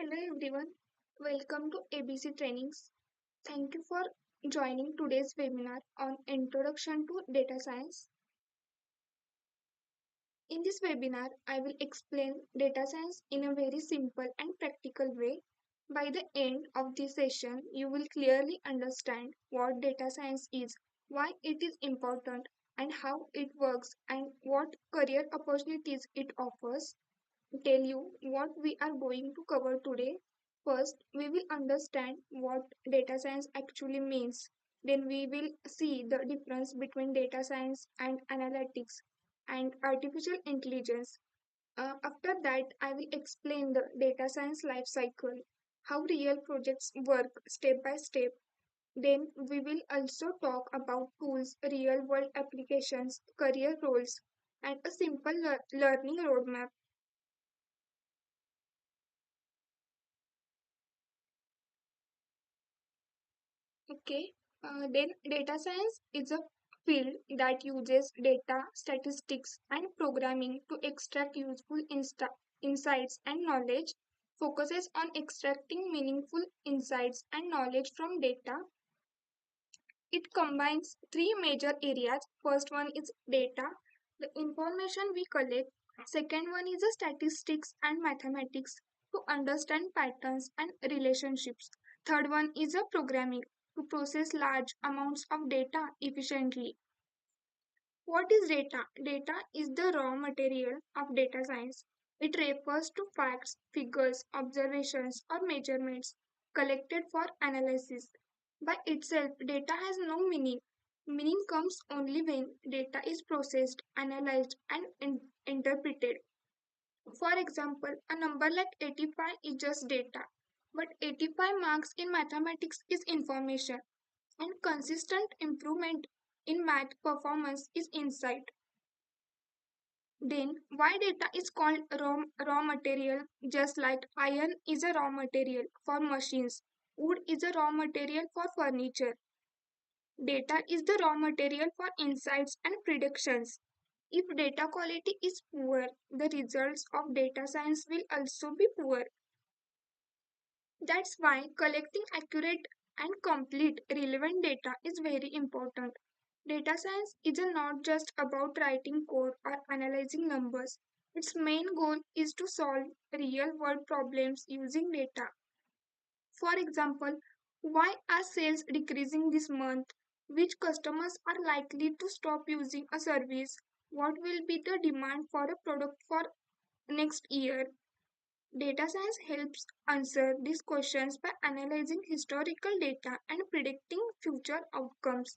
Hello everyone, welcome to ABC Trainings. Thank you for joining today's webinar on Introduction to Data Science. In this webinar, I will explain data science in a very simple and practical way. By the end of this session, you will clearly understand what data science is, why it is important, and how it works, and what career opportunities it offers. Tell you what we are going to cover today. First, we will understand what data science actually means. Then, we will see the difference between data science and analytics and artificial intelligence. After that, I will explain the data science life cycle, how real projects work step by step. Then, we will also talk about tools, real world applications, career roles, and a simple learning roadmap. Okay, then data science is a field that uses data, statistics, and programming to extract useful insights and knowledge, focuses on extracting meaningful insights and knowledge from data. It combines three major areas. First one is data, the information we collect. Second one is the statistics and mathematics to understand patterns and relationships. Third one is a programming to process large amounts of data efficiently. What is data? Data is the raw material of data science. It refers to facts, figures, observations, or measurements collected for analysis. By itself, data has no meaning. Meaning comes only when data is processed, analyzed, and interpreted. For example, a number like 85 is just data, but 85 marks in mathematics is information, and consistent improvement in math performance is insight. Then, why data is called raw material? Just like iron is a raw material for machines, wood is a raw material for furniture. Data is the raw material for insights and predictions. If data quality is poor, the results of data science will also be poor. That's why collecting accurate and complete relevant data is very important. Data science is not just about writing code or analyzing numbers. Its main goal is to solve real world problems using data. For example, why are sales decreasing this month? Which customers are likely to stop using a service? What will be the demand for a product for next year? Data science helps answer these questions by analyzing historical data and predicting future outcomes.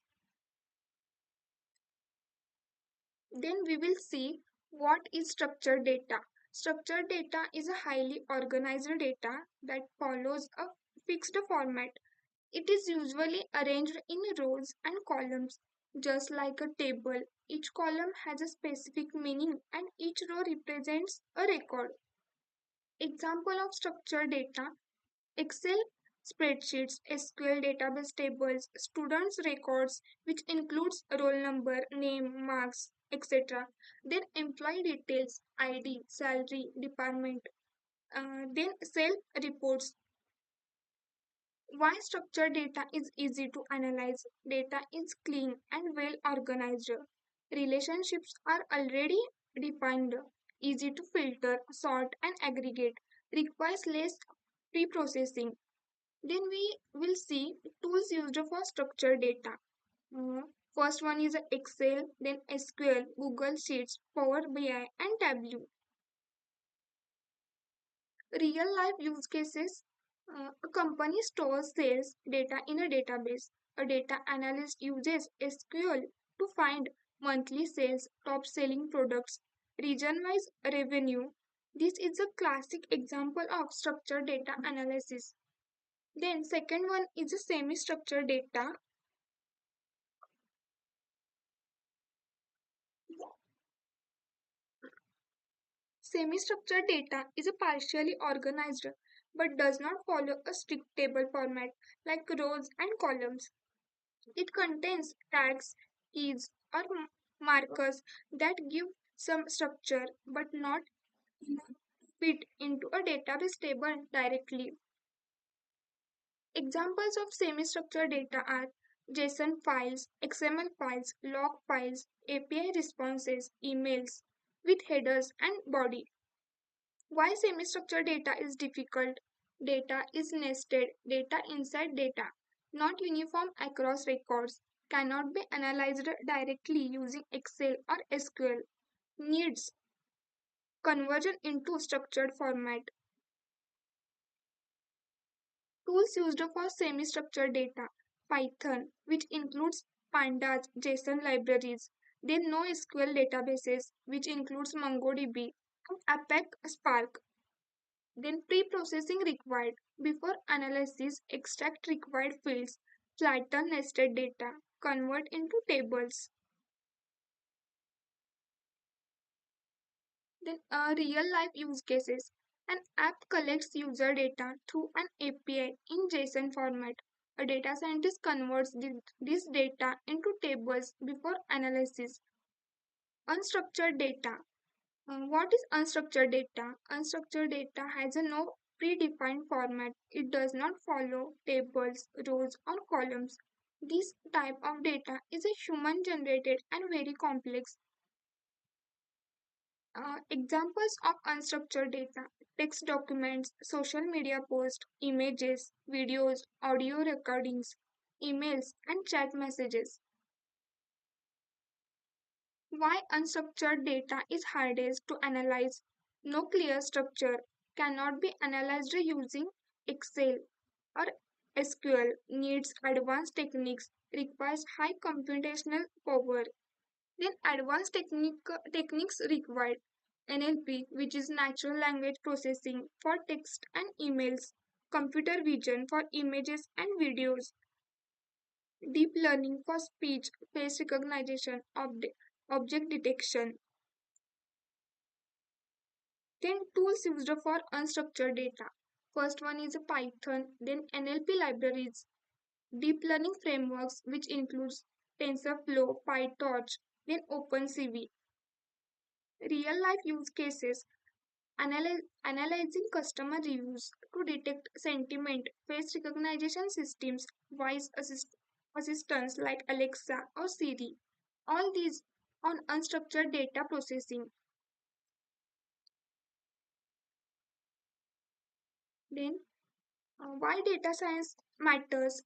Then we will see what is structured data. Structured data is a highly organized data that follows a fixed format. It is usually arranged in rows and columns, just like a table. Each column has a specific meaning and each row represents a record. Example of structured data: Excel spreadsheets, SQL database tables, students' records, which includes roll number, name, marks, etc. Then employee details, ID, salary, department. Then self reports. Why structured data is easy to analyze? Data is clean and well organized. Relationships are already defined, easy to filter, sort, and aggregate, requires less pre-processing. Then we will see tools used for structured data. Uh, First one is Excel, then SQL, Google Sheets, Power BI, and Tableau. Real life use cases: a company stores sales data in a database. A data analyst uses SQL to find monthly sales, top selling products, region wise revenue. This is a classic example of structured data analysis. Then second one is a semi-structured data. Semi-structured data is a partially organized but does not follow a strict table format like rows and columns. It contains tags, keys, or markers that give some structure but not enough. fit into a database table directly. Examples of semi-structured data are JSON files, XML files, log files, API responses, emails with headers and body. Why semi-structured data is difficult? Data is nested, data inside data, not uniform across records, cannot be analyzed directly using Excel or SQL, needs conversion into structured format. Tools used for semi-structured data. Python, which includes Pandas, JSON libraries. Then NoSQL databases, which includes MongoDB and Apache Spark. Then pre-processing required. Before analysis, extract required fields, flatten nested data, convert into tables. Then real-life use cases. An app collects user data through an API in JSON format. A data scientist converts this data into tables before analysis. Unstructured data. What is unstructured data? Unstructured data has a no predefined format. It does not follow tables, rows, or columns. This type of data is a human generated and very complex. Examples of unstructured data: text documents, social media posts, images, videos, audio recordings, emails, and chat messages. Why unstructured data is hardest to analyze? No clear structure, cannot be analyzed using Excel or SQL, needs advanced techniques, requires high computational power. Then advanced techniques required: NLP, which is natural language processing for text and emails, computer vision for images and videos, deep learning for speech, face recognition, object detection. Then tools used for unstructured data. First one is Python, then NLP libraries, deep learning frameworks which includes TensorFlow, PyTorch, then OpenCV. Real life use cases: analyzing customer reviews to detect sentiment, face recognition systems, assistants like Alexa or Siri. All these on unstructured data processing. Then, why data science matters?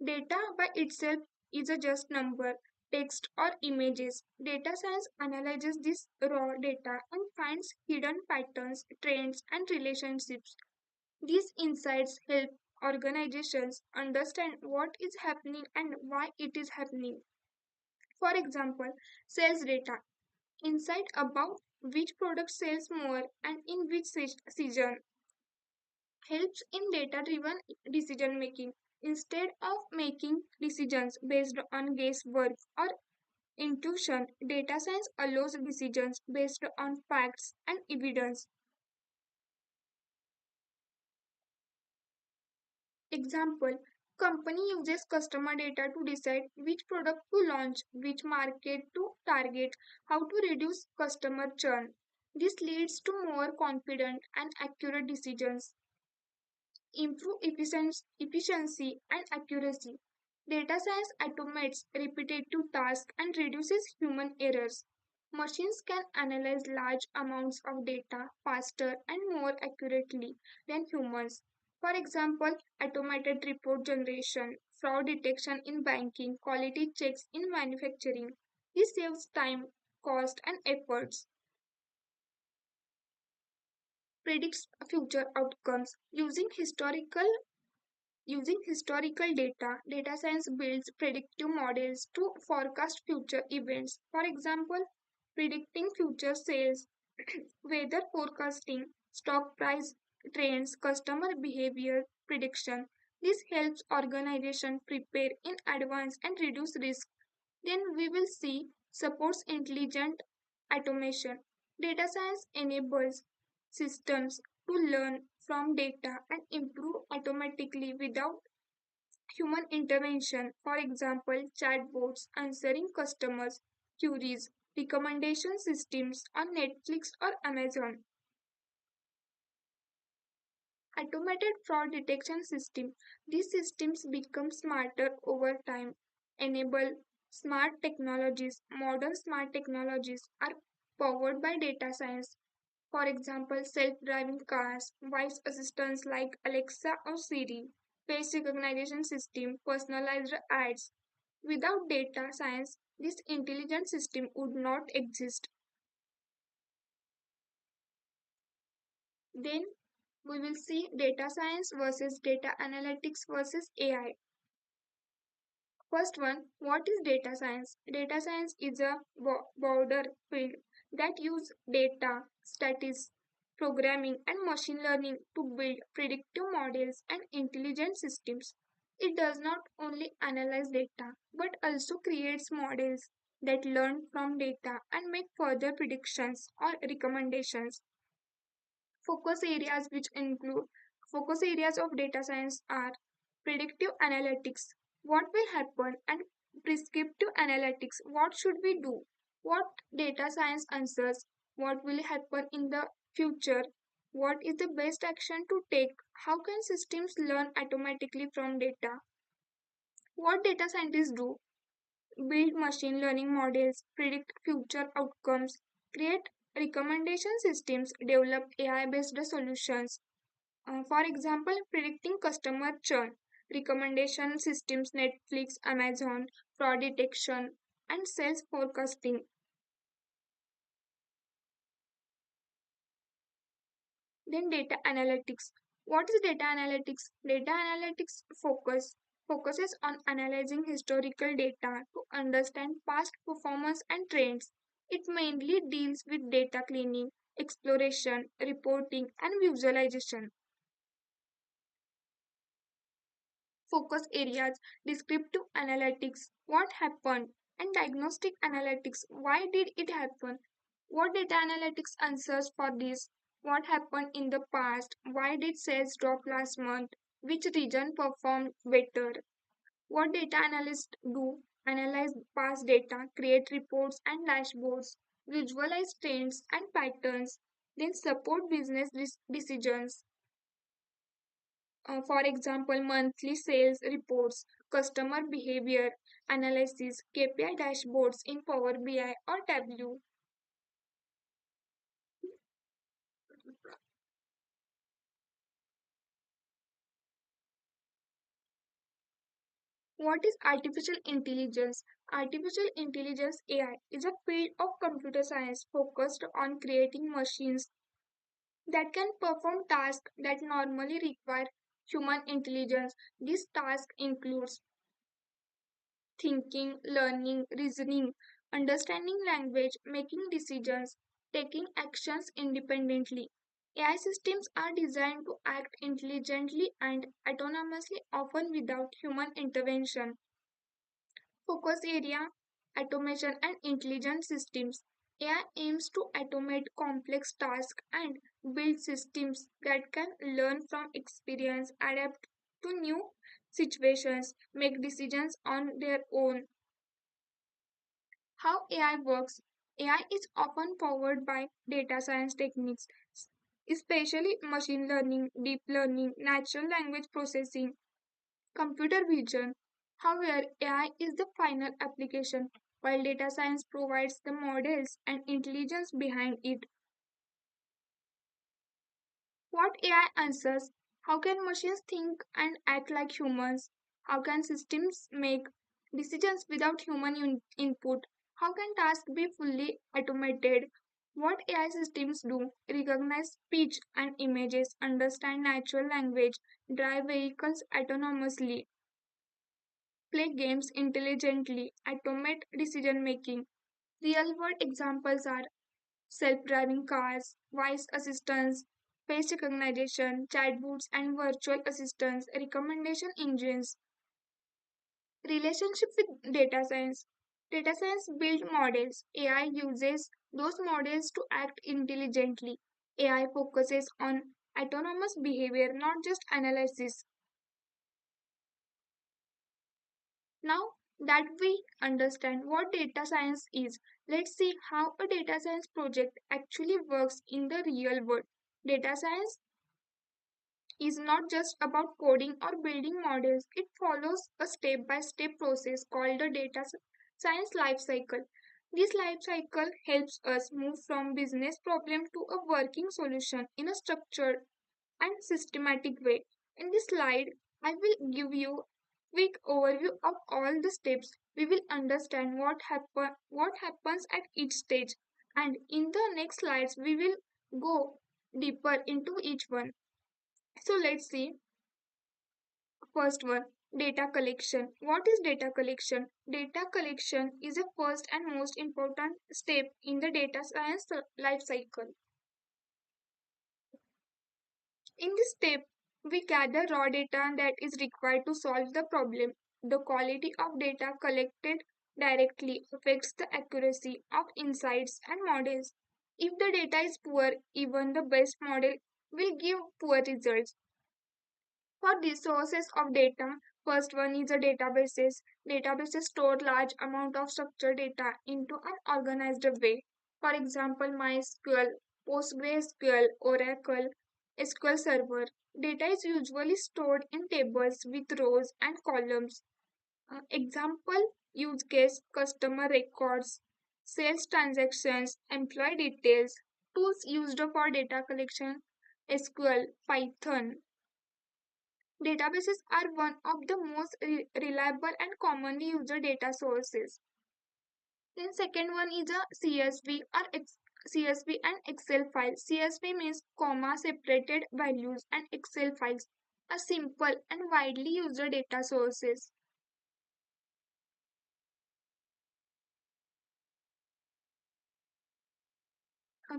Data by itself is a just number, text, or images. Data science analyzes this raw data and finds hidden patterns, trends, and relationships. These insights help organizations understand what is happening and why it is happening. For example, sales data. Insight about which product sells more and in which season helps in data driven decision making. Instead of making decisions based on guesswork or intuition, data science allows decisions based on facts and evidence. Example: company uses customer data to decide which product to launch, which market to target, how to reduce customer churn. This leads to more confident and accurate decisions, improve efficiency and accuracy. Data science automates repetitive tasks and reduces human errors. Machines can analyze large amounts of data faster and more accurately than humans. For example, automated report generation, fraud detection in banking, quality checks in manufacturing. This saves time, cost, and efforts. Predicts future outcomes using historical data. Data science builds predictive models to forecast future events. For example, predicting future sales, weather forecasting, stock price trends, customer behavior prediction. This helps organization prepare in advance and reduce risk. Then we will see supports intelligent automation. Data science enables systems to learn from data and improve automatically without human intervention. For example, chatbots answering customers' queries, recommendation systems on Netflix or Amazon. Automated fraud detection system. These systems become smarter over time, enable smart technologies. Modern smart technologies are powered by data science. For example, self-driving cars, voice assistants like Alexa or Siri, face recognition system, personalized ads. Without data science, this intelligent system would not exist. Then we will see data science versus data analytics versus AI. First one, what is data science? Data science is a broader field that uses data, statistics, programming, and machine learning to build predictive models and intelligent systems. It does not only analyze data but also creates models that learn from data and make further predictions or recommendations. Focus areas which include focus areas of data science are predictive analytics, what will happen, and prescriptive analytics, what should we do, what data science answers, what will happen in the future, what is the best action to take, how can systems learn automatically from data, what data scientists do, build machine learning models, predict future outcomes, create recommendation systems, develop AI based solutions. For example, predicting customer churn, recommendation systems, Netflix, Amazon, fraud detection, and sales forecasting. Then data analytics. What is data analytics? Data analytics focuses on analyzing historical data to understand past performance and trends. It mainly deals with data cleaning, exploration, reporting, and visualization. Focus areas, descriptive analytics, what happened, and diagnostic analytics, why did it happen, what data analytics answers for this, what happened in the past, why did sales drop last month, which region performed better, what data analysts do, analyze past data, create reports and dashboards, visualize trends and patterns, then support business decisions. For example, monthly sales reports, customer behavior analysis, KPI dashboards in Power BI or Tableau. What is artificial intelligence? Artificial intelligence AI is a field of computer science focused on creating machines that can perform tasks that normally require human intelligence. This task includes thinking, learning, reasoning, understanding language, making decisions, taking actions independently. AI systems are designed to act intelligently and autonomously, often without human intervention. Focus area automation and intelligent systems. AI aims to automate complex tasks and build systems that can learn from experience, adapt to new situations, make decisions on their own. How AI works. AI is often powered by data science techniques, especially machine learning, deep learning, natural language processing, computer vision. However, AI is the final application, while data science provides the models and intelligence behind it. What AI answers? How can machines think and act like humans? How can systems make decisions without human input? How can tasks be fully automated? What AI systems do? Recognize speech and images, understand natural language, drive vehicles autonomously, play games intelligently, automate decision making. Real world examples are self driving cars, voice assistants, face recognition, chatbots, and virtual assistants, recommendation engines. Relationship with data science. Data science builds models. AI uses those models to act intelligently. AI focuses on autonomous behavior, not just analysis. Now, that we understand what data science is. Let's see how a data science project actually works in the real world. Data science is not just about coding or building models, it follows a step by step process called the science life cycle. This life cycle helps us move from business problem to a working solution in a structured and systematic way. In this slide, I will give you quick overview of all the steps. We will understand what happens at each stage, and in the next slides we will go deeper into each one. So let's see. First one, data collection. What is data collection? Data collection is the first and most important step in the data science life cycle. In this step, we gather raw data that is required to solve the problem. The quality of data collected directly affects the accuracy of insights and models. If the data is poor, even the best model will give poor results. For these sources of data, first one is a databases. Databases store large amount of structured data into an organized way. For example, MySQL, PostgreSQL, Oracle, SQL Server. Data is usually stored in tables with rows and columns. Example use case customer records, sales transactions, employee details. Tools used for data collection SQL, Python. Databases are one of the most reliable and commonly used data sources. Then second one is a CSV or CSV and Excel file. CSV means comma separated values and Excel files are simple and widely used data sources.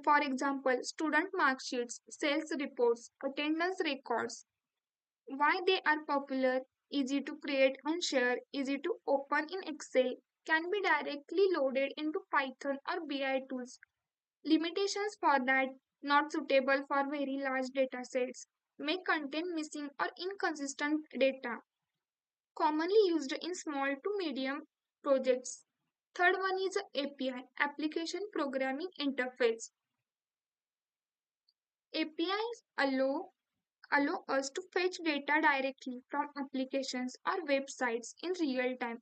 For example, student mark sheets, sales reports, attendance records. Why they are popular, easy to create and share, easy to open in Excel, can be directly loaded into Python or BI tools. Limitations for that, not suitable for very large data sets, may contain missing or inconsistent data, commonly used in small to medium projects. Third one is API, Application Programming Interface. APIs allow us to fetch data directly from applications or websites in real time.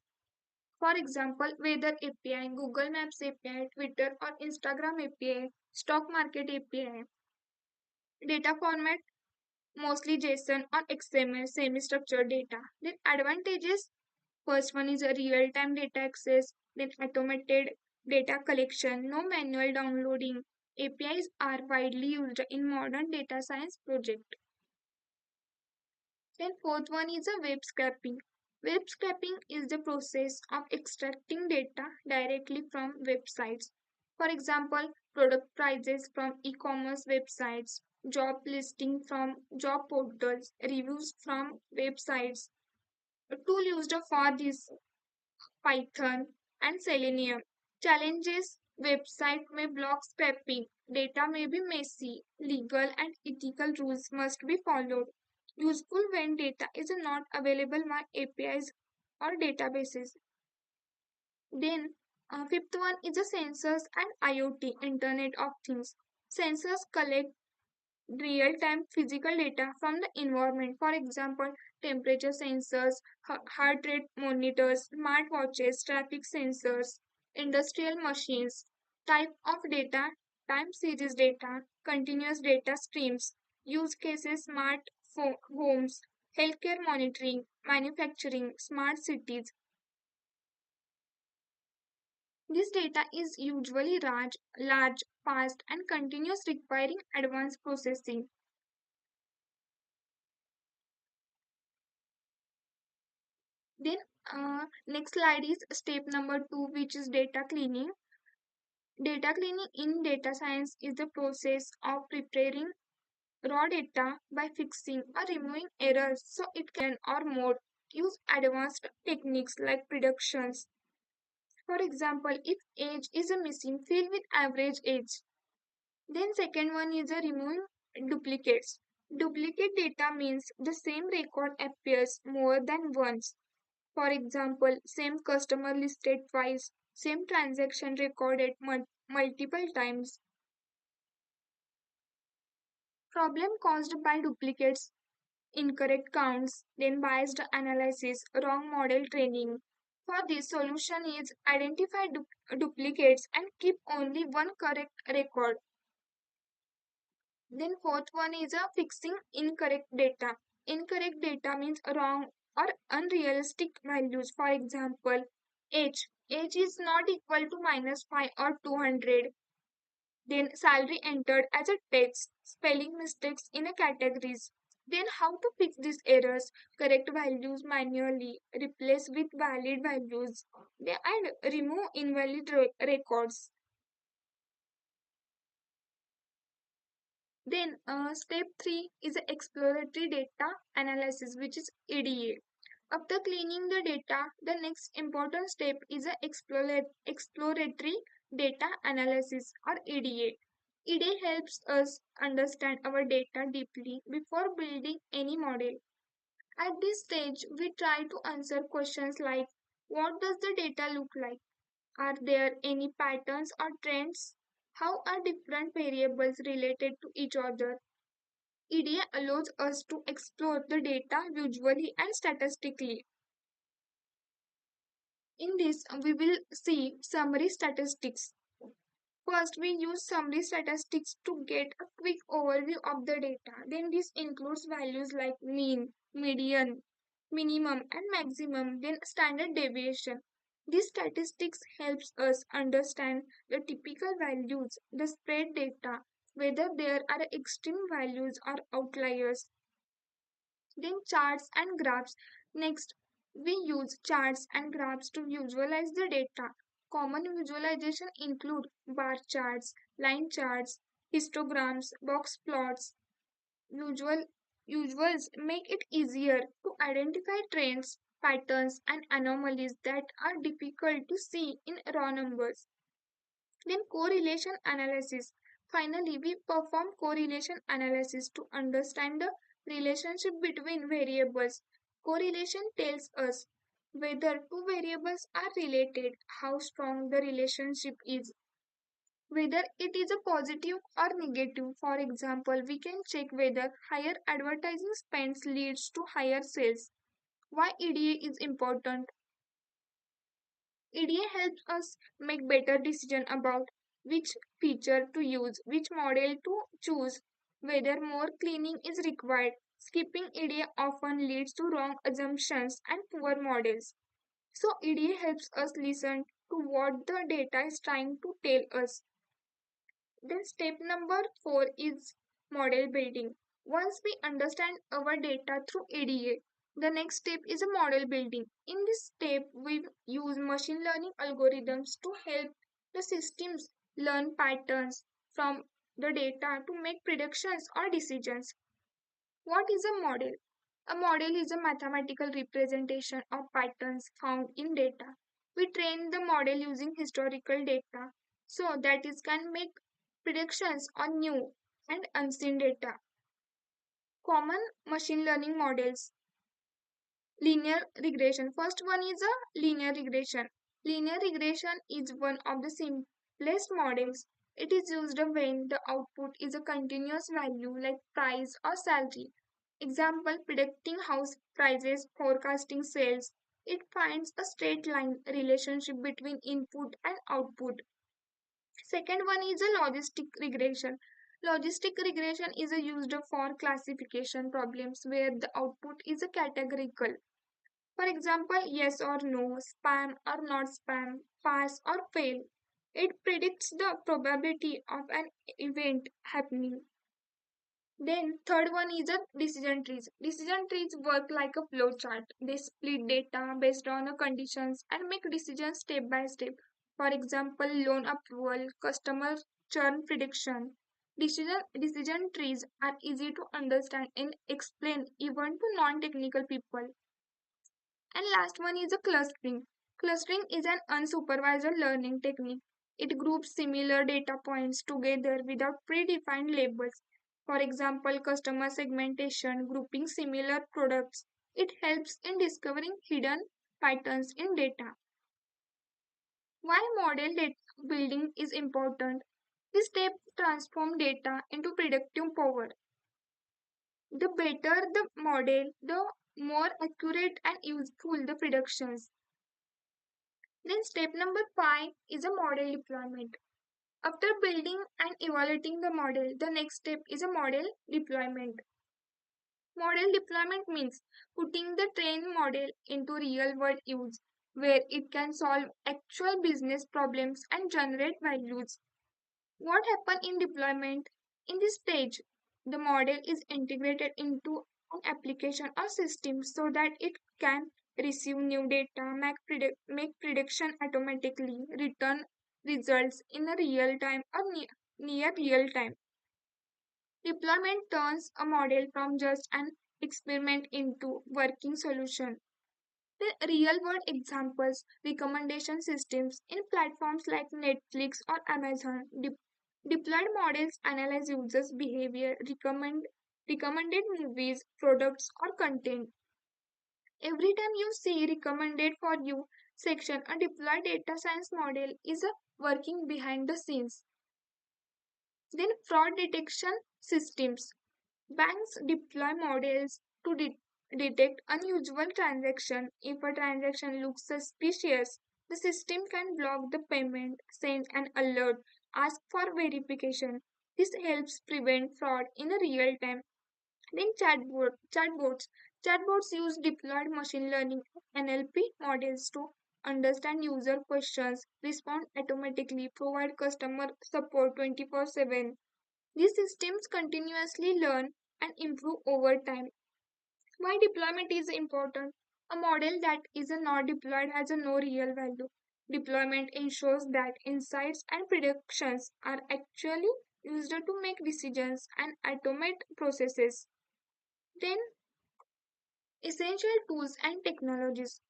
For example, Weather API, Google Maps API, Twitter or Instagram API, Stock Market API. Data format mostly JSON or XML semi-structured data. Then advantages, first one is a real-time data access, then automated data collection, no manual downloading. APIs are widely used in modern data science projects. Then fourth one is a web scraping. Web scraping is the process of extracting data directly from websites. For example, product prices from e-commerce websites, job listing from job portals, reviews from websites. A tool used for this Python and Selenium. Challenges, website may block scraping, data may be messy, legal and ethical rules must be followed. Useful when data is not available via APIs or databases. Then, fifth one is the sensors and IoT, Internet of Things. Sensors collect real-time physical data from the environment. For example, temperature sensors, heart rate monitors, smartwatches, traffic sensors, industrial machines. Type of data, time series data, continuous data streams. Use cases, smart homes, healthcare monitoring, manufacturing, smart cities. This data is usually large, fast, and continuous, requiring advanced processing. Then next slide is step number 2, which is data cleaning. Data cleaning in data science is the process of preparing raw data by fixing or removing errors so it can or more use advanced techniques like predictions. For example, if age is a missing, fill with average age. Then second one is a removing duplicates. Duplicate data means the same record appears more than once. For example, same customer listed twice, same transaction recorded multiple times. Problem caused by duplicates, incorrect counts, then biased analysis, wrong model training. For this, solution is identify duplicates and keep only one correct record. Then fourth one is a fixing incorrect data. Incorrect data means wrong or unrealistic values. For example, age is not equal to -5 or 200. Then salary entered as a text, spelling mistakes in a categories. Then how to fix these errors? Correct values manually, replace with valid values, and remove invalid records. Then step 3 is a exploratory data analysis, which is EDA. After cleaning the data, the next important step is a exploratory data analysis or EDA. EDA helps us understand our data deeply before building any model. At this stage, we try to answer questions like what does the data look like? Are there any patterns or trends? How are different variables related to each other? EDA allows us to explore the data visually and statistically. In this, we will see summary statistics. First, we use summary statistics to get a quick overview of the data. Then this includes values like mean, median, minimum and maximum, then standard deviation. This statistics helps us understand the typical values, the spread data, whether there are extreme values or outliers. Then charts and graphs. Next, we use charts and graphs to visualize the data. Common visualization include bar charts, line charts, histograms, box plots. Usual Usuals make it easier to identify trends, patterns, and anomalies that are difficult to see in raw numbers. Then correlation analysis. Finally, we perform correlation analysis to understand the relationship between variables. Correlation tells us whether two variables are related, how strong the relationship is, whether it is a positive or negative. For example, we can check whether higher advertising spends leads to higher sales. Why EDA is important? EDA helps us make better decision about which feature to use, which model to choose, whether more cleaning is required. Skipping EDA often leads to wrong assumptions and poor models. So EDA helps us listen to what the data is trying to tell us. Then step number 4 is model building. Once we understand our data through EDA, the next step is a model building. In this step, we use machine learning algorithms to help the systems learn patterns from the data to make predictions or decisions. What is a model? A model is a mathematical representation of patterns found in data. We train the model using historical data so that it can make predictions on new and unseen data. Common machine learning models. Linear regression. First one is a linear regression. Linear regression is one of the simplest models. It is used when the output is a continuous value like price or salary. Example, predicting house prices, forecasting sales. It finds a straight line relationship between input and output. Second one is a logistic regression. Logistic regression is used for classification problems where the output is a categorical. For example, yes or no, spam or not spam, pass or fail. It predicts the probability of an event happening. Then third one is a decision trees. Decision trees work like a flow chart. They split data based on the conditions and make decisions step by step. For example, loan approval, customer churn prediction. Decision trees are easy to understand and explain even to non-technical people. And last one is a clustering. Clustering is an unsupervised learning technique. It groups similar data points together without predefined labels. For example, customer segmentation, grouping similar products. It helps in discovering hidden patterns in data. Why model data building is important? This step transforms data into predictive power. The better the model, the more accurate and useful the predictions. Then step number 5 is a model deployment. After building and evaluating the model, the next step is a model deployment. Model deployment means putting the trained model into real world use where it can solve actual business problems and generate values. What happens in deployment? In this stage, the model is integrated into an application or system so that it can receive new data, make prediction automatically, return results in a real time or near real time. Deployment turns a model from just an experiment into working solution. The real world examples, recommendation systems in platforms like Netflix or Amazon, deployed models analyze users' behavior, recommended movies, products, or content. Every time you see recommended for you section, a deployed data science model is working behind the scenes. Then fraud detection systems. Banks deploy models to detect unusual transaction. If a transaction looks suspicious, the system can block the payment, send an alert, ask for verification. This helps prevent fraud in a real time. Then chatbots. Chatbots use deployed machine learning NLP models to understand user questions, respond automatically, provide customer support 24/7. These systems continuously learn and improve over time. Why deployment is important? A model that is not deployed has a no real value. Deployment ensures that insights and predictions are actually used to make decisions and automate processes. Then, essential tools and technologies.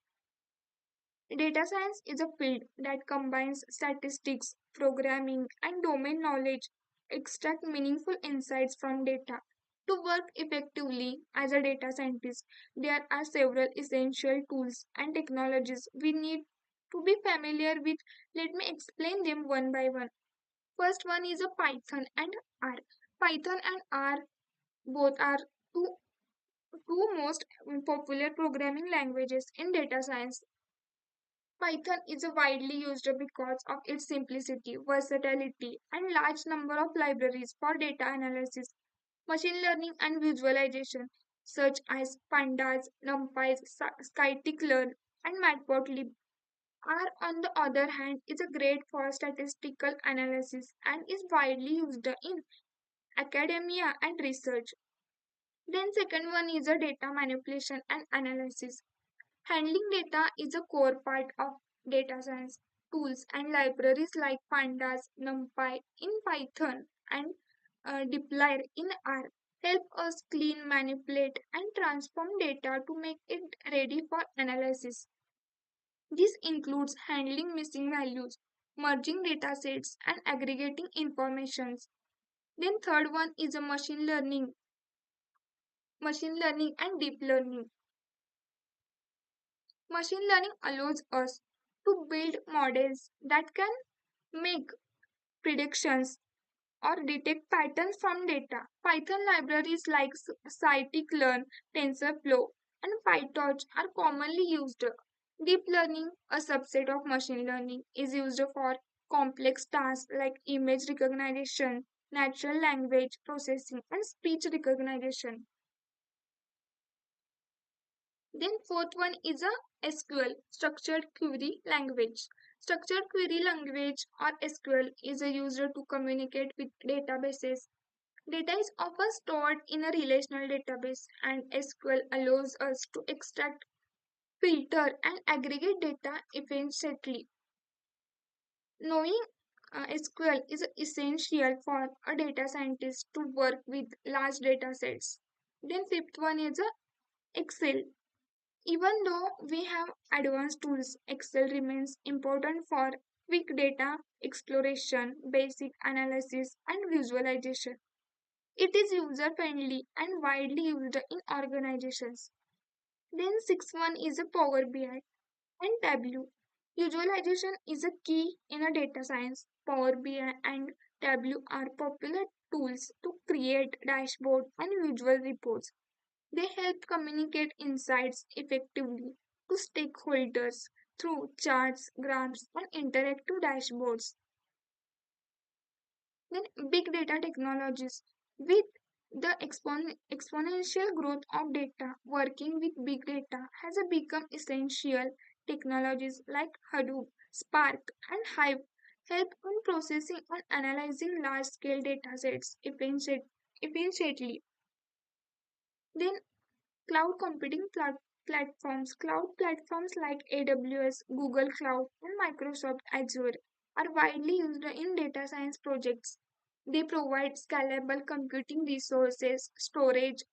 Data science is a field that combines statistics, programming, and domain knowledge, extract meaningful insights from data. To work effectively as a data scientist, there are several essential tools and technologies we need to be familiar with. Let me explain them one by one. First one is a Python and R. Python and R both are two, two most popular programming languages in data science. Python is widely used because of its simplicity, versatility, and large number of libraries for data analysis, machine learning, and visualization, such as Pandas, NumPy, scikit-learn, and Matplotlib. R, on the other hand, is a great for statistical analysis and is widely used in academia and research. Then second one is a data manipulation and analysis. Handling data is a core part of data science. Tools and libraries like Pandas, NumPy in Python, and dplyr in R help us clean, manipulate, and transform data to make it ready for analysis. This includes handling missing values, merging data sets, and aggregating informations. Then third one is a machine learning and deep learning. Machine learning allows us to build models that can make predictions or detect patterns from data. Python libraries like scikit-learn, TensorFlow, and PyTorch are commonly used. Deep learning, a subset of machine learning, is used for complex tasks like image recognition, natural language processing, and speech recognition. Then fourth one is a SQL, structured query language. Structured query language or SQL is used to communicate with databases. Data is often stored in a relational database and SQL allows us to extract, filter and aggregate data efficiently. Knowing SQL is essential for a data scientist to work with large data sets. Then fifth one is a Excel. Even though we have advanced tools, Excel remains important for quick data exploration, basic analysis, and visualization. It is user friendly and widely used in organizations. Then sixth one is a Power BI. and Tableau. Visualization is a key in a data science. Power BI and Tableau are popular tools to create dashboards and visual reports. They help communicate insights effectively to stakeholders through charts, graphs, and interactive dashboards. Then, big data technologies. With the exponential growth of data, working with big data has become essential. Technologies like Hadoop, Spark, and Hive help in processing and analyzing large scale data sets efficiently. Then cloud computing platforms. Cloud platforms like AWS, Google Cloud, and Microsoft Azure are widely used in data science projects. They provide scalable computing resources, storage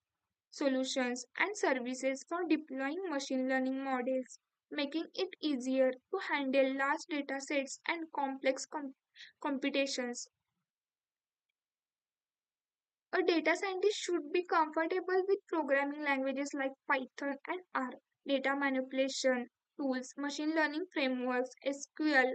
solutions, and services for deploying machine learning models, making it easier to handle large data sets and complex computations. A data scientist should be comfortable with programming languages like Python and R, data manipulation tools, machine learning frameworks, SQL,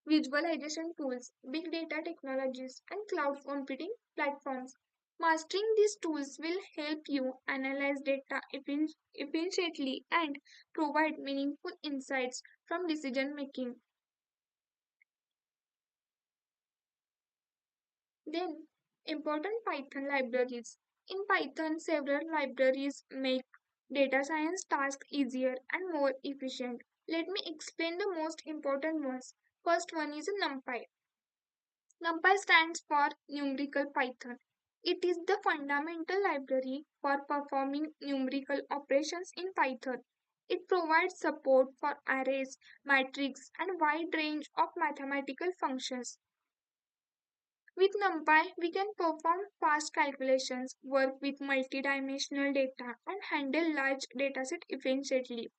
visualization tools, big data technologies, and cloud computing platforms. Mastering these tools will help you analyze data efficiently and provide meaningful insights from decision making. Then, important Python libraries. In Python, several libraries make data science tasks easier and more efficient. Let me explain the most important ones. First one is NumPy. NumPy stands for Numerical Python. It is the fundamental library for performing numerical operations in Python. It provides support for arrays, matrix, and wide range of mathematical functions. With NumPy, we can perform fast calculations, work with multidimensional data, and handle large datasets efficiently.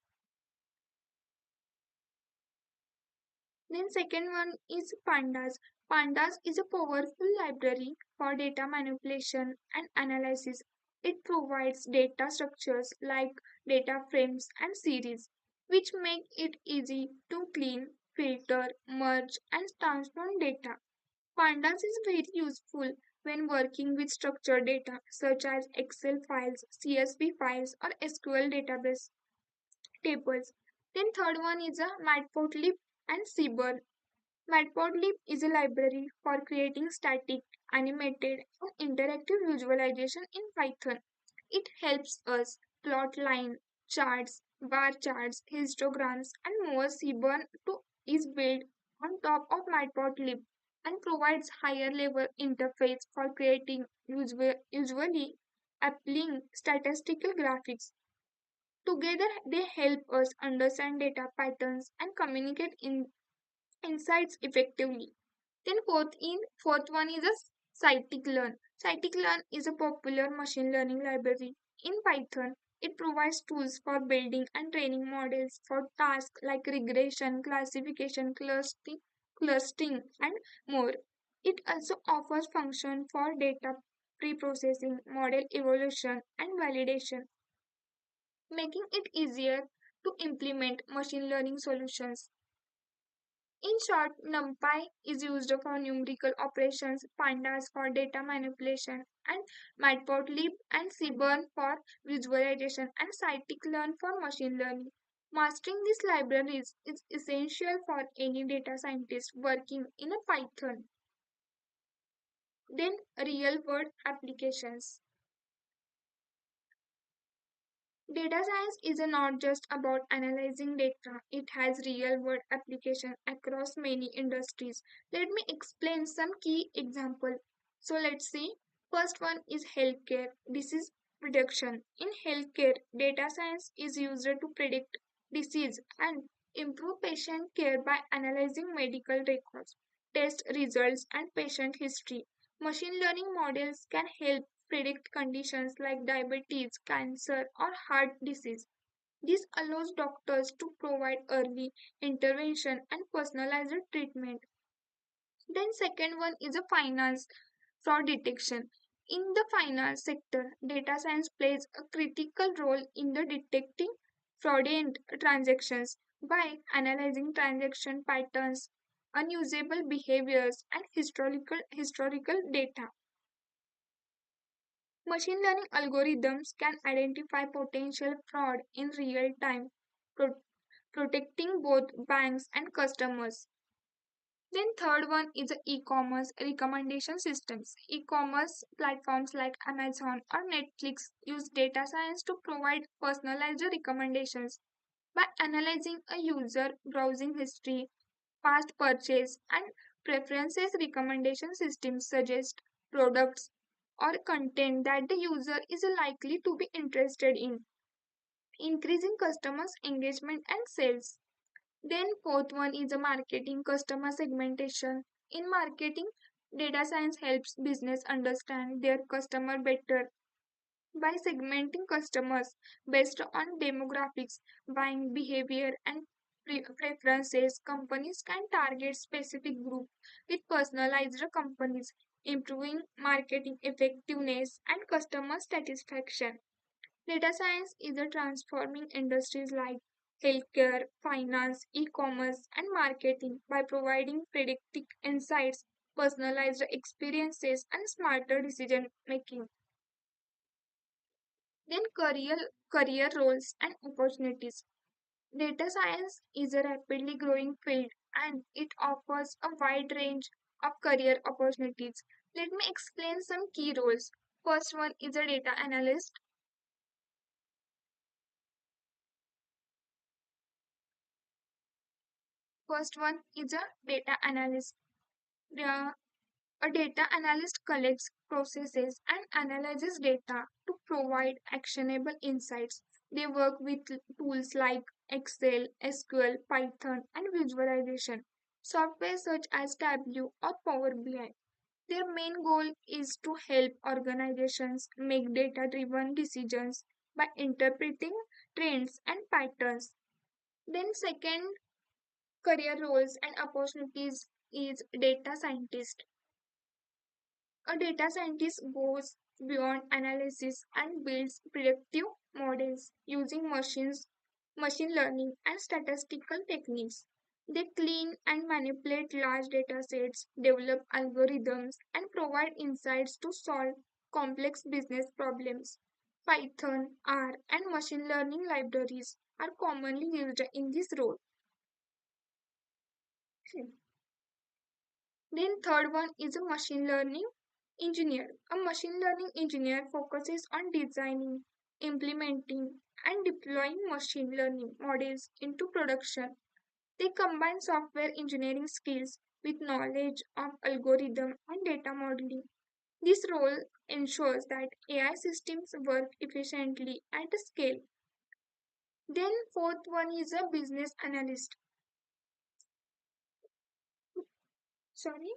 Then second one is Pandas. Pandas is a powerful library for data manipulation and analysis. It provides data structures like data frames and series, which make it easy to clean, filter, merge, and transform data. Pandas is very useful when working with structured data such as Excel files, CSV files, or SQL database tables. Then third one is a Matplotlib and Seaborn. Matplotlib is a library for creating static, animated, and interactive visualization in Python. It helps us plot line, charts, bar charts, histograms, and more. Seaborn is built on top of Matplotlib and provides higher level interface for creating usually appealing statistical graphics. Together, they help us understand data patterns and communicate insights effectively. Then fourth one is a scikit-learn. Scikit-learn is a popular machine learning library in Python. It provides tools for building and training models for tasks like regression, classification, clustering, and more. It also offers function for data preprocessing, model evolution, and validation, making it easier to implement machine learning solutions. In short, NumPy is used for numerical operations, Pandas for data manipulation, and Matplotlib and Seaborn for visualization, and scikit-learn for machine learning. Mastering these libraries is essential for any data scientist working in a Python. Then, real-world applications. Data science is not just about analyzing data, it has real world application across many industries. Let me explain some key example. So let's see. First one is healthcare. Disease prediction. In healthcare, data science is used to predict disease and improve patient care by analyzing medical records, test results, and patient history. Machine learning models can help predict conditions like diabetes, cancer, or heart disease. This allows doctors to provide early intervention and personalized treatment. Then second one is a finance fraud detection. In the finance sector, data science plays a critical role in the detecting fraudulent transactions. by analyzing transaction patterns, unusable behaviors, and historical data. Machine learning algorithms can identify potential fraud in real time, pro- protecting both banks and customers. Then third one is the e-commerce recommendation systems. E-commerce platforms like Amazon or Netflix use data science to provide personalized recommendations by analyzing a user browsing history, past purchase, and preferences. Recommendation systems suggest products or content that the user is likely to be interested in, increasing customers' engagement and sales. Then fourth one is a marketing customer segmentation. In marketing, data science helps business understand their customer better by segmenting customers based on demographics, buying behavior, and preferences. Companies can target specific groups with personalized companies, improving marketing effectiveness and customer satisfaction. Data science is a transforming industries like healthcare, finance, e-commerce, and marketing by providing predictive insights, personalized experiences, and smarter decision making. Then career roles and opportunities. Data science is a rapidly growing field and it offers a wide range of career opportunities. Let me explain some key roles. First one is a data analyst. First one is a data analyst. The- A data analyst collects, processes, and analyzes data to provide actionable insights. They work with tools like Excel, SQL, Python, and visualization software such as Tableau or Power BI. Their main goal is to help organizations make data driven decisions by interpreting trends and patterns. Then, second, career roles and opportunities is data scientist. A data scientist goes beyond analysis and builds predictive models using machine learning, and statistical techniques. They clean and manipulate large data sets, develop algorithms, and provide insights to solve complex business problems. Python, R, and machine learning libraries are commonly used in this role. Then third one is a machine learning engineer. A machine learning engineer focuses on designing, implementing, and deploying machine learning models into production. They combine software engineering skills with knowledge of algorithm and data modeling. This role ensures that AI systems work efficiently at scale. Then fourth one is a business analyst. Sorry.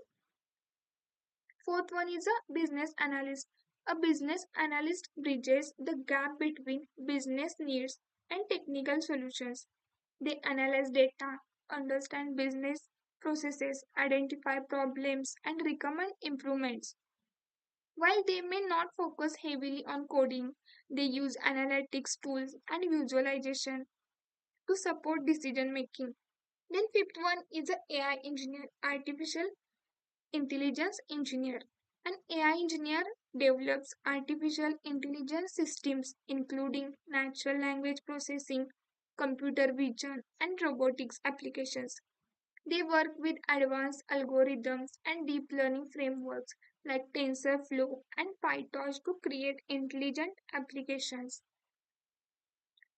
Fourth one is a business analyst. A business analyst bridges the gap between business needs and technical solutions. They analyze data, understand business processes, identify problems, and recommend improvements. While they may not focus heavily on coding, they use analytics tools and visualization to support decision making. Then fifth one is a AI engineer, artificial intelligence engineer. An AI engineer develops artificial intelligence systems including natural language processing, computer vision, and robotics applications. They work with advanced algorithms and deep learning frameworks like TensorFlow and PyTorch to create intelligent applications.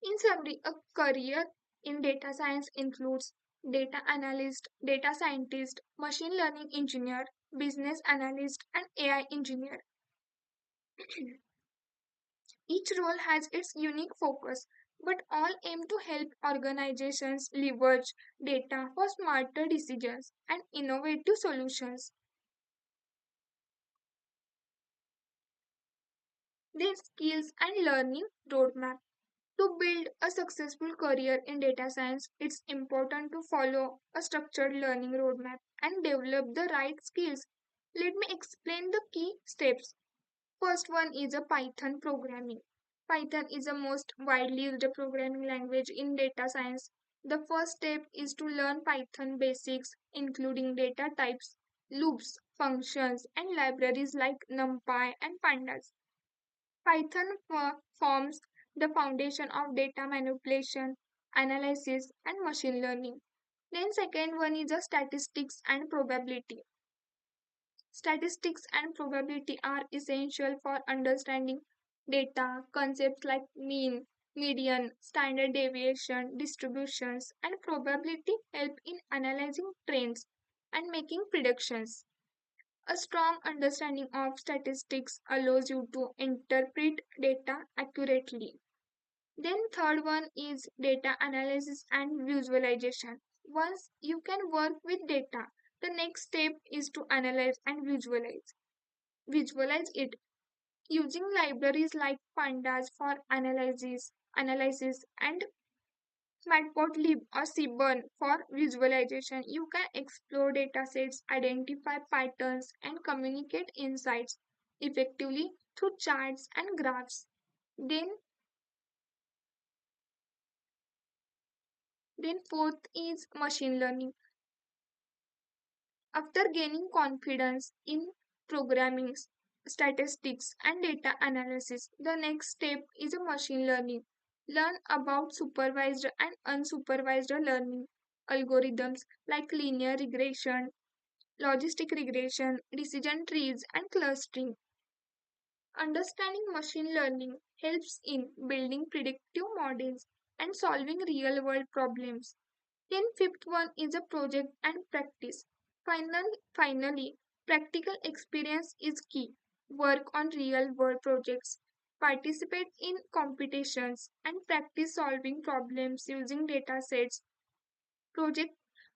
In summary, a career in data science includes data analyst, data scientist, machine learning engineer, business analyst, and AI engineer. Each role has its unique focus, but all aim to help organizations leverage data for smarter decisions and innovative solutions. Their skills and learning roadmap. To build a successful career in data science, it's important to follow a structured learning roadmap and develop the right skills. Let me explain the key steps. First one is a Python programming. Python is the most widely used programming language in data science. The first step is to learn Python basics, including data types, loops, functions, and libraries like NumPy and Pandas. Python forms the foundation of data manipulation, analysis, and machine learning. Then second one is a statistics and probability. Statistics and probability are essential for understanding data. Concepts like mean, median, standard deviation, distributions, and probability help in analyzing trends and making predictions. A strong understanding of statistics allows you to interpret data accurately. Then third one is data analysis and visualization. Once you can work with data, the next step is to analyze and visualize. Visualize it using libraries like Pandas for analysis and Matplotlib or Seaborn for visualization. You can explore datasets, identify patterns, and communicate insights effectively through charts and graphs. Then, then fourth is machine learning. After gaining confidence in programming, statistics, and data analysis, the next step is a machine learning. Learn about supervised and unsupervised learning algorithms like linear regression, logistic regression, decision trees, and clustering. Understanding machine learning helps in building predictive models and solving real world problems. Then fifth one is a project and practice. Finally, practical experience is key. Work on real world projects, participate in competitions, and practice solving problems using data sets. Project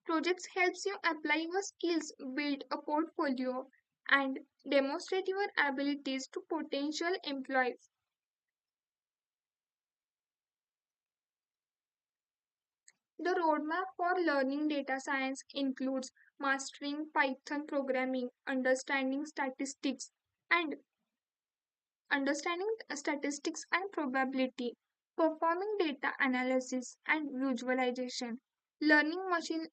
Projects helps you apply your skills, build a portfolio, and demonstrate your abilities to potential employees. The roadmap for learning data science includes mastering Python programming, and statistics and probability, performing data analysis and visualization, learning machine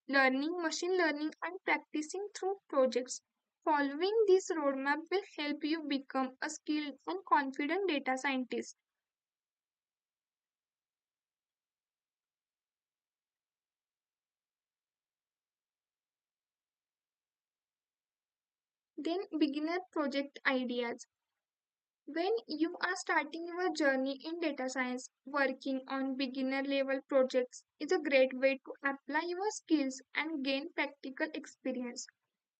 learning and practicing through projects. Following this roadmap will help you become a skilled and confident data scientist. Then beginner project ideas. When you are starting your journey in data science, working on beginner level projects is a great way to apply your skills and gain practical experience.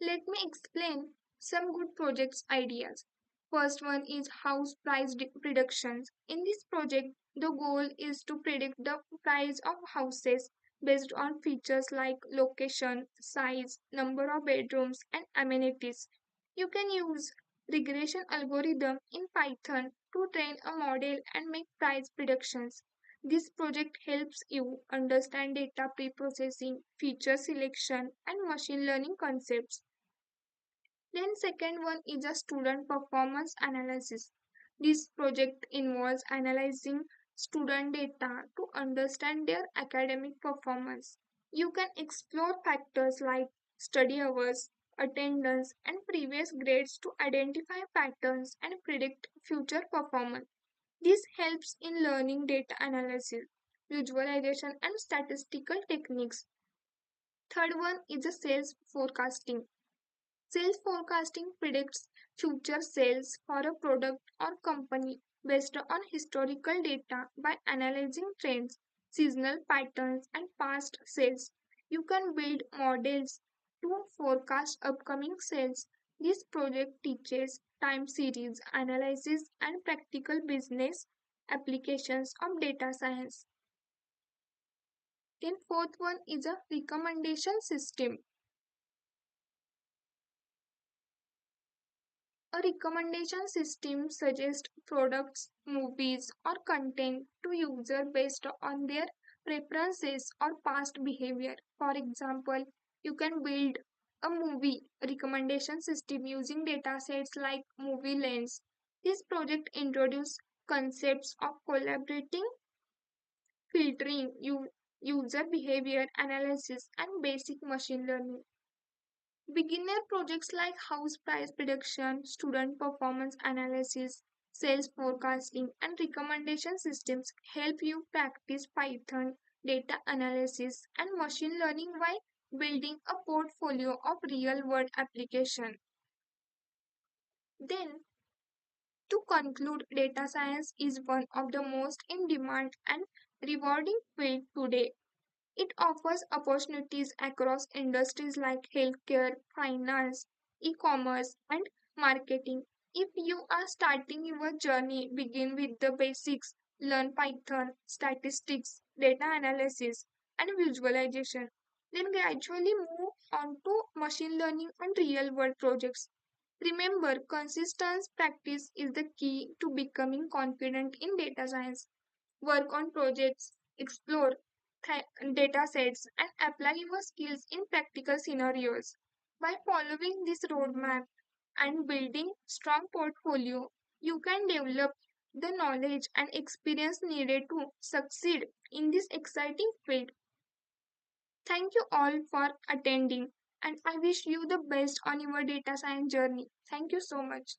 Let me explain some good projects ideas. First one is house price predictions. In this project, the goal is to predict the price of houses based on features like location, size, number of bedrooms, and amenities. You can use regression algorithm in Python to train a model and make price predictions. This project helps you understand data preprocessing, feature selection, and machine learning concepts. Then second one is a student performance analysis. This project involves analyzing student data to understand their academic performance. You can explore factors like study hours, attendance, and previous grades to identify patterns and predict future performance. This helps in learning data analysis, visualization, and statistical techniques. Third one is a sales forecasting. Sales forecasting predicts future sales for a product or company based on historical data by analyzing trends, seasonal patterns, and past sales. You can build models to forecast upcoming sales. This project teaches time series analysis and practical business applications of data science. Then fourth one is a recommendation system. A recommendation system suggests products, movies, or content to users based on their preferences or past behavior. For example, you can build a movie recommendation system using datasets like Movie Lens. This project introduces concepts of collaborating, filtering, user behavior analysis, and basic machine learning. Beginner projects like house price prediction, student performance analysis, sales forecasting, and recommendation systems help you practice Python, data analysis, and machine learning while building a portfolio of real world application. Then, to conclude, data science is one of the most in demand and rewarding field today. It offers opportunities across industries like healthcare, finance, e commerce, and marketing. If you are starting your journey, begin with the basics, learn Python, statistics, data analysis, and visualization. Then gradually move on to machine learning and real world projects. Remember, consistent practice is the key to becoming confident in data science. Work on projects, explore data sets, and apply your skills in practical scenarios. By following this roadmap and building strong portfolio, you can develop the knowledge and experience needed to succeed in this exciting field. Thank you all for attending, and I wish you the best on your data science journey. Thank you so much.